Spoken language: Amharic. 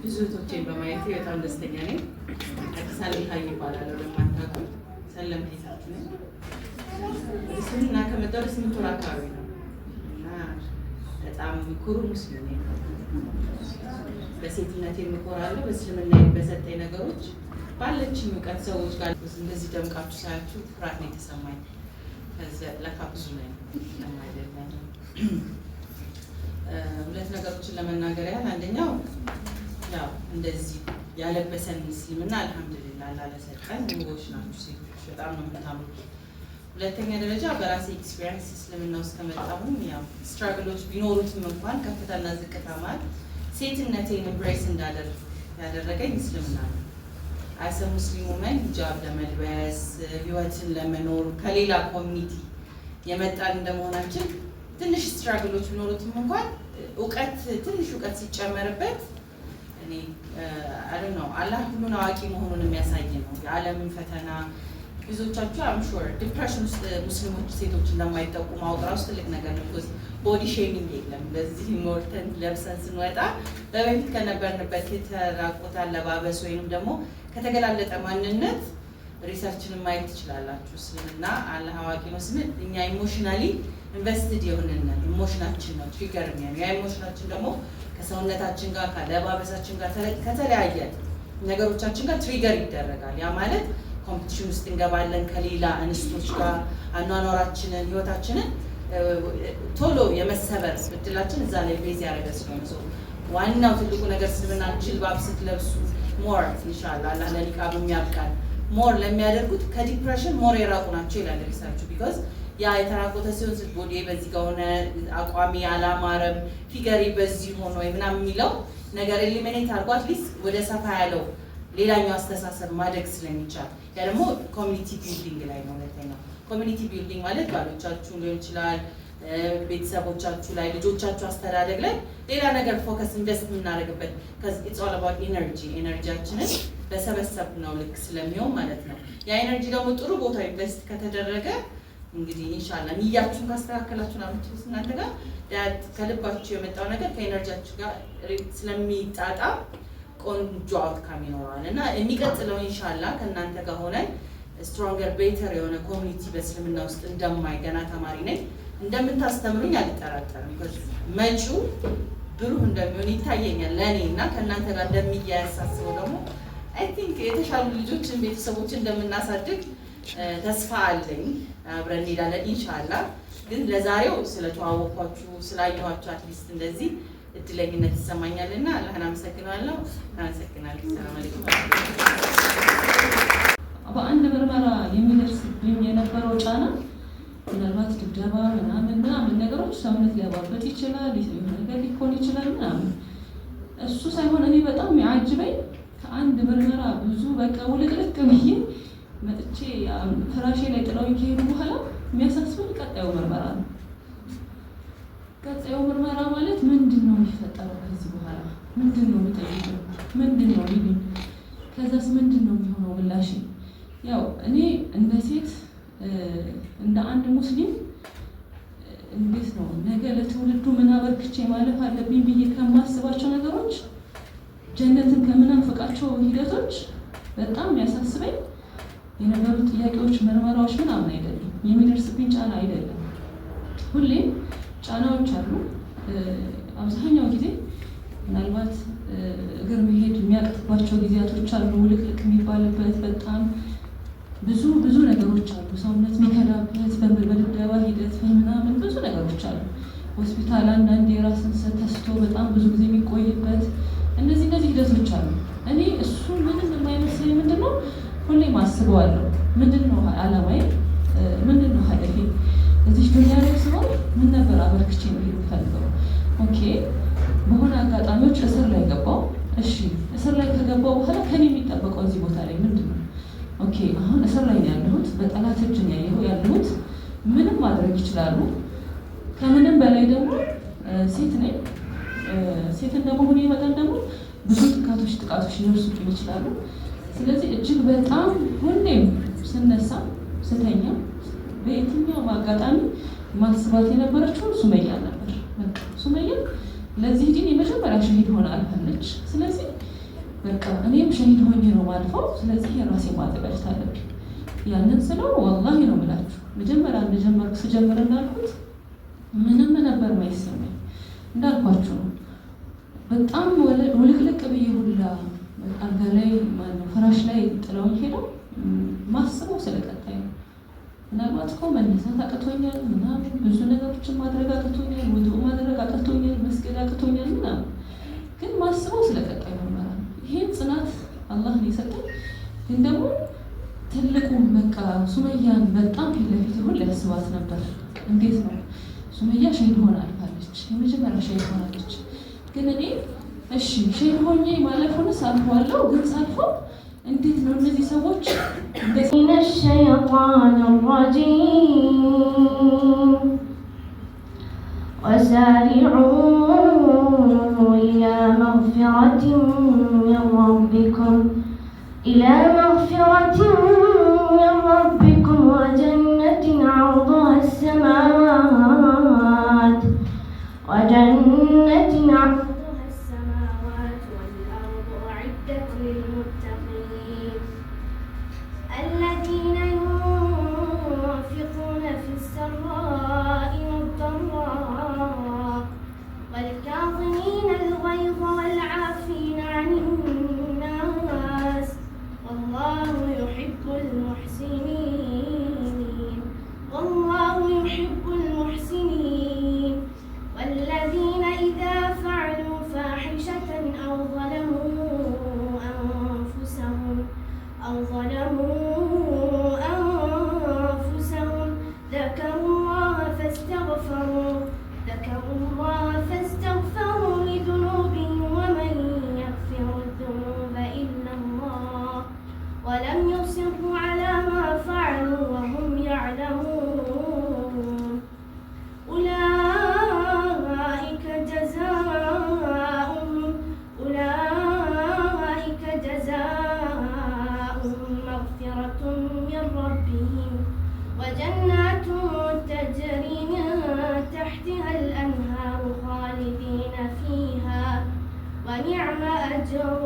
ብዙ እህቶቼን በማየት በጣም ደስተኛ ነኝ። ሰለም ሀይ ይባላል ለማታውቁ ሰለም ሄታችሁ ነኝ። እስልምና ከመጣሁ 8 ወር አካባቢ ነው እና በጣም ኩሩ ሙስሊም ነኝ። በሴትነቴ እኮራለሁ። በእስልምና በሰጠኝ ነገሮች ባለችኝ እውቀት ሰዎች ጋር እንደዚህ ደምቃችሁ ሳያችሁ ኩራት ነው የተሰማኝ። ከዛ ለካ ብዙ ነኝ ለማይደለም ሁለት ነገሮችን ለመናገር ያህል አንደኛው ያው እንደዚህ ያለበሰን ሙስሊምና አልহামዱሊላህ ላለሰጠን ውቦች ናችሁ ሴቶች በጣም ነው የምታምሩት። ሁለተኛ ደረጃ በራሴ ኤክስፒሪየንስ እስልምና ውስጥ ከመጣሁም ያው ስትራግሎች ቢኖሩትም እንኳን ከፍታና ዝቅታ ማለት ሴትነቴን ኤምብሬስ እንዳደርግ ያደረገኝ እስልምና ነው። አሰ ሙስሊም ወመን ሂጃብ ለመልበስ ህይወትን ለመኖር ከሌላ ኮሚኒቲ የመጣን እንደመሆናችን ትንሽ ስትራግሎች ቢኖሩትም እንኳን ትንሽ እውቀት ሲጨመርበት እኔ አይደል ነው አላህ ሁሉን አዋቂ መሆኑን የሚያሳይ ነው። የዓለምን ፈተና ብዙዎቻችሁ አምሹር ዲፕሬሽን ውስጥ ሙስሊሞች ሴቶች እንደማይጠቁ ማወቅ ራሱ ትልቅ ነገር ነው። ቢኮዝ ቦዲ ሼሚንግ የለም። በዚህ ሞልተን ለብሰን ስንወጣ በበፊት ከነበርንበት የተራቆተ አለባበስ ወይንም ደግሞ ከተገላለጠ ማንነት ሪሰርችንን ማየት ትችላላችሁ። እስልምና አላህ አዋቂ ነው ስንል እኛ ኢሞሽናሊ ኢንቨስትድ የሆነን ኢሞሽናችን ነው ትሪገር የሚያደርገው። ያ ኢሞሽናችን ደግሞ ከሰውነታችን ጋር ከአለባበሳችን ጋር ከተለያየ ነገሮቻችን ጋር ትሪገር ይደረጋል። ያ ማለት ኮምፒቲሽን ውስጥ እንገባለን ከሌላ እንስቶች ጋር አኗኗራችንን ህይወታችንን ቶሎ የመሰበር እድላችን እዛ ላይ ቤዝ ያደረገ ስለሆነ ዋናው ትልቁ ነገር እስልምና ጅልባብ ስትለብሱ ሞር ኢንሻአላህ አላህ ለኒቃብ የሚያብቃል ሞር ለሚያደርጉት ከዲፕሬሽን ሞር የራቁ ናቸው ይላል ሪሰርቹ። ቢኮዝ ያ የተራቆተ ሲሆን ቦዲ በዚህ ጋር ሆነ አቋሚ አላማረም ፊገሪ በዚህ ሆኖ ምናምን የሚለው ነገር ኤሊሚኔት አድርጎ አትሊስት ወደ ሰፋ ያለው ሌላኛው አስተሳሰብ ማደግ ስለሚቻል ያ ደግሞ ኮሚኒቲ ቢልዲንግ ላይ ነው። ሁለተኛው ኮሚኒቲ ቢልዲንግ ማለት ባሎቻችሁ ሊሆን ይችላል፣ ቤተሰቦቻችሁ ላይ፣ ልጆቻችሁ አስተዳደግ ላይ ሌላ ነገር ፎከስ ኢንቨስት የምናደርግበት ኢትስ ኦል አባውት ኢነርጂ ኤነርጂያችንን በሰበሰብ ነው ልክ ስለሚሆን ማለት ነው። ያ ኤነርጂ ደግሞ ጥሩ ቦታ ኢንቨስት ከተደረገ እንግዲህ ኢንሻአላህ ንያችሁን ካስተካከላችሁ ነው የምትሉት እናንተ ጋር ከልባችሁ የመጣው ነገር ከኤነርጂያችሁ ጋር ስለሚጣጣ ቆንጆ አውትካም ይኖራል እና የሚቀጥለው ኢንሻአላህ ከእናንተ ጋር ሆነን ስትሮንገር ቤተር የሆነ ኮሚኒቲ በእስልምና ውስጥ እንደማይ ገና ተማሪ ነኝ እንደምታስተምሩኝ አልጠራጠርም። መጪው ብሩህ እንደሚሆን ይታየኛል ለእኔ እና ከእናንተ ጋር እንደሚያያዝ ሳስበው ደግሞ አይ ቲንክ የተሻሉ ልጆችን ቤተሰቦችን እንደምናሳድግ ተስፋ አለኝ። አብረን እንሄዳለን ኢንሻአላህ። ግን ለዛሬው ስለተዋወቅኳችሁ ስላየኋችሁ አትሊስት እንደዚህ እድለኝነት ይሰማኛልና አላህን አመሰግናለሁ። አመሰግናለሁ። ሰላም አለይኩም። በአንድ ምርመራ የሚደርስብኝ የነበረው ጫና ምናልባት ድብደባ ምናምን ነገሮች ሰውነት ሊያባበት ይችላል፣ የሆነ ነገር ሊሆን ይችላል ምናምን። እሱ ሳይሆን እኔ በጣም ያጅበኝ ከአንድ ምርመራ ብዙ በቃ ውልቅልቅ ብዬ መጥቼ ፍራሼ ላይ ጥለውኝ ከሄዱ በኋላ የሚያሳስበኝ ቀጣዩ ምርመራ ነው። ቀጣዩ ምርመራ ማለት ምንድን ነው የሚፈጠረው ከዚህ በኋላ ምንድን ነው የምጠይቀው ምንድን ነው ይሉኝ፣ ከዛስ ምንድን ነው የሚሆነው ምላሽ? ያው እኔ እንደ ሴት እንደ አንድ ሙስሊም እንዴት ነው ነገ ለትውልዱ ምን አበርክቼ ማለፍ አለብኝ ብዬ ከማስባቸው ነገሮች ጀነትን ከምናፍቃቸው ሂደቶች በጣም የሚያሳስበኝ የነበሩ ጥያቄዎች፣ ምርመራዎች ምናምን አይደለም፣ የሚደርስብኝ ጫና አይደለም። ሁሌም ጫናዎች አሉ። አብዛኛው ጊዜ ምናልባት እግር መሄድ የሚያቅትባቸው ጊዜያቶች አሉ። ውልቅልቅ የሚባልበት በጣም ብዙ ነገሮች አሉ። ሰውነት የሚከዳበት በድብደባ ሂደት ምናምን ብዙ ነገሮች አሉ። ሆስፒታል አንዳንድ የራስን ተስቶ በጣም ብዙ ጊዜ የሚቆይበት እነዚህ ሂደቶች አሉ። እኔ እሱ ምንም የማይመስለኝ ምንድን ነው ሁሌም አስበዋለሁ። ምንድን ነው አላማዬ? ምንድን ነው ሀደፌ? እዚህ ዱንያ ላይ ስሆን ምን ነበር አበርክቼ ነው የምፈልገው? ኦኬ በሆነ አጋጣሚዎች እስር ላይ ገባው። እሺ እስር ላይ ከገባው በኋላ ከኔ የሚጠበቀው እዚህ ቦታ ላይ ምንድን ነው? ኦኬ አሁን እስር ላይ ነው ያለሁት፣ በጠላት እጅ ነው ያለሁት። ምንም ማድረግ ይችላሉ። ከምንም በላይ ደግሞ ሴት ነኝ። ሴት እንደመሆኔ መጠን ደግሞ ብዙ ጥቃቶች ሊደርሱብኝ ይችላሉ። ስለዚህ እጅግ በጣም ሁሌም ስነሳ ስተኛ በየትኛውም አጋጣሚ ማስባት የነበረችው ሱመያ ነበር። ሱመያ ለዚህ ዲን የመጀመሪያ ሸሂድ ሆና አልፋለች። ስለዚህ በቃ እኔም ሸሂድ ሆኜ ነው ማልፈው፣ ስለዚህ የራሴ ማዘጋጀት አለብኝ። ያንን ስለው ወላሂ ነው የምላችሁ መጀመሪያ ስጀምር እንዳልኩት ምንም ነበር ማይሰማኝ። እንዳልኳችሁ ነው በጣም ውልቅልቅ ብዬ ሁላ አልጋ ላይ ፍራሽ ላይ ጥለውኝ ሄደው ማስበው ስለቀጣይ ነው። ምናልባት እኮ መነሳት አቅቶኛል ምናምን፣ ብዙ ነገሮችን ማድረግ አቅቶኛል፣ ውዱእ ማድረግ አቅቶኛል፣ መስገድ አቅቶኛል ምናምን፣ ግን ማስበው ስለቀጣይ ነው ማለት ነው። ይሄን ጽናት አላህ ነው የሰጠኝ። ግን ደግሞ ትልቁን በቃ ሱመያን በጣም ፊት ለፊት ሁሉ ያስባት ነበር። እንዴት ነው ሱመያ ሸሂድ ሆና አልፋለች፣ የመጀመሪያ ሸሂድ ሆናለች። ግን እኔ እሺ ሸሂድ ሆኜ ማለፉንስ አልፈዋለሁ፣ ግን ሳልፈው እንዴት ነው እነዚህ ሰዎች من الشيطان الرجيم وسارعوا إلى مغفرة من ربكم وجنة عرضها السماوات والأرض أعدت للمتقين الذين ينفقون في السراء والضراء والكاظمين الغيظ والعافين عن الناس والله يحب المحسنين والذين إذا فعلوا فاحشة أو ظلموا أنفسهم ذكروا الله فاستغفروا لذنوبهم ومن يغفر الذنوب إلا الله ولم يصروا على ما فعلوا وهم يعلمون أولئك جزاؤهم مغفرة من ربهم وجنات تجري من تحتها الأنهار خالدين فيها ونعم أجر